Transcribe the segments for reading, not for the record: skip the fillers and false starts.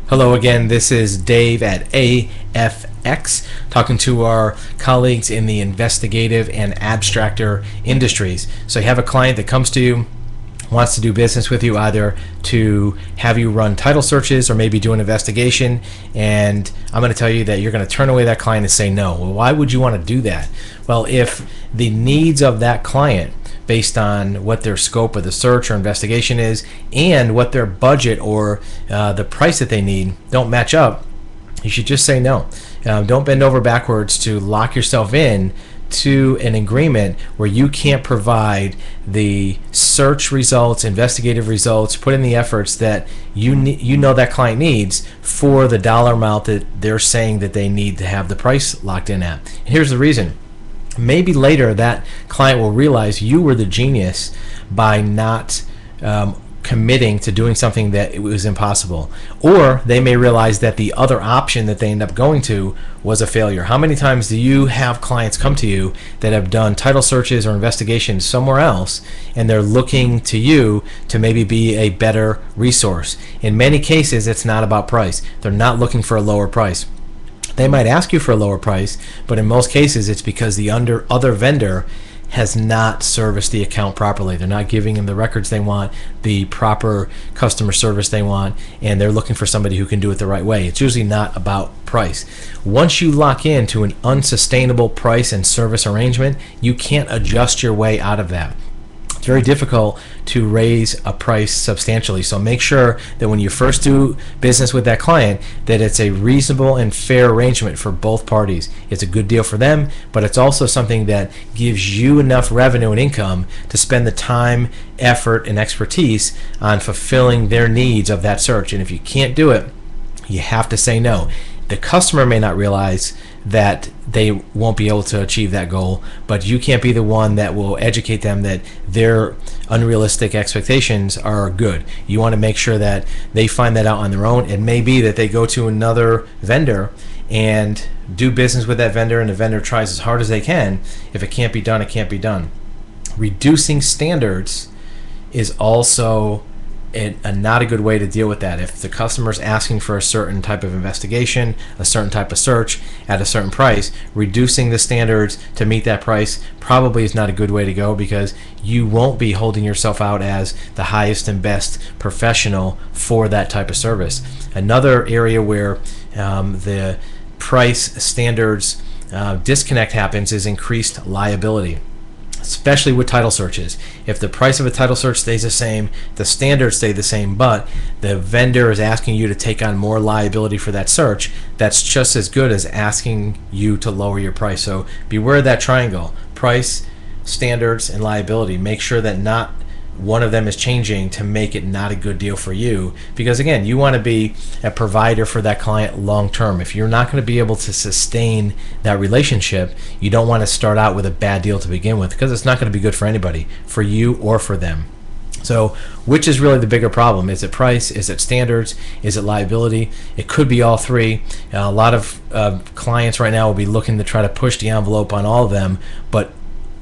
Hello again, this is Dave at AFX, talking to our colleagues in the investigative and abstractor industries. So you have a client that comes to you, wants to do business with you, either to have you run title searches or maybe do an investigation, and I'm going to tell you that you're going to turn away that client and say no. Well, why would you want to do that? Well, if the needs of that client, based on what their scope of the search or investigation is and what their budget or the price that they need don't match up, you should just say no. Don't bend over backwards to lock yourself in to an agreement where you can't provide the search results, investigative results, put in the efforts that you know that client needs for the dollar amount that they're saying that they need to have the price locked in at. And here's the reason. Maybe later that client will realize you were the genius by not committing to doing something that it was impossible. Or they may realize that the other option that they end up going to was a failure. How many times do you have clients come to you that have done title searches or investigations somewhere else, and they're looking to you to maybe be a better resource? In many cases, it's not about price. They're not looking for a lower price. They might ask you for a lower price, but in most cases it's because the other vendor has not serviced the account properly. They're not giving them the records they want, the proper customer service they want, and they're looking for somebody who can do it the right way. It's usually not about price. Once you lock into an unsustainable price and service arrangement, you can't adjust your way out of that. It's very difficult to raise a price substantially. So make sure that when you first do business with that client, that it's a reasonable and fair arrangement for both parties. It's a good deal for them, but it's also something that gives you enough revenue and income to spend the time, effort, and expertise on fulfilling their needs of that search. And if you can't do it, you have to say no. The customer may not realize that they won't be able to achieve that goal, but you can't be the one that will educate them that their unrealistic expectations are good. You want to make sure that they find that out on their own. It may be that they go to another vendor and do business with that vendor, and the vendor tries as hard as they can. If it can't be done, it can't be done. Reducing standards is also not a good way to deal with that. If the customer's asking for a certain type of investigation, a certain type of search at a certain price, reducing the standards to meet that price probably is not a good way to go, because you won't be holding yourself out as the highest and best professional for that type of service. Another area where the price standards disconnect happens is increased liability, especially with title searches. If the price of a title search stays the same, the standards stay the same, but the vendor is asking you to take on more liability for that search, that's just as good as asking you to lower your price. So beware of that triangle: price, standards, and liability. Make sure that not one of them is changing to make it not a good deal for you, because again, you want to be a provider for that client long term. If you're not going to be able to sustain that relationship, you don't want to start out with a bad deal to begin with, because it's not going to be good for anybody, for you or for them. So which is really the bigger problem? Is it price? Is it standards? Is it liability? It could be all three. A lot of clients right now will be looking to try to push the envelope on all of them, but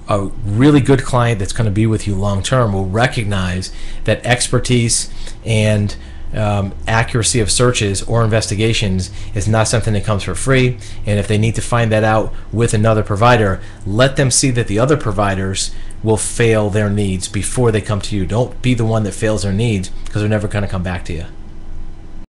a really good client that's going to be with you long term will recognize that expertise and accuracy of searches or investigations is not something that comes for free. And if they need to find that out with another provider, let them see that the other providers will fail their needs before they come to you. Don't be the one that fails their needs, because they're never going to come back to you.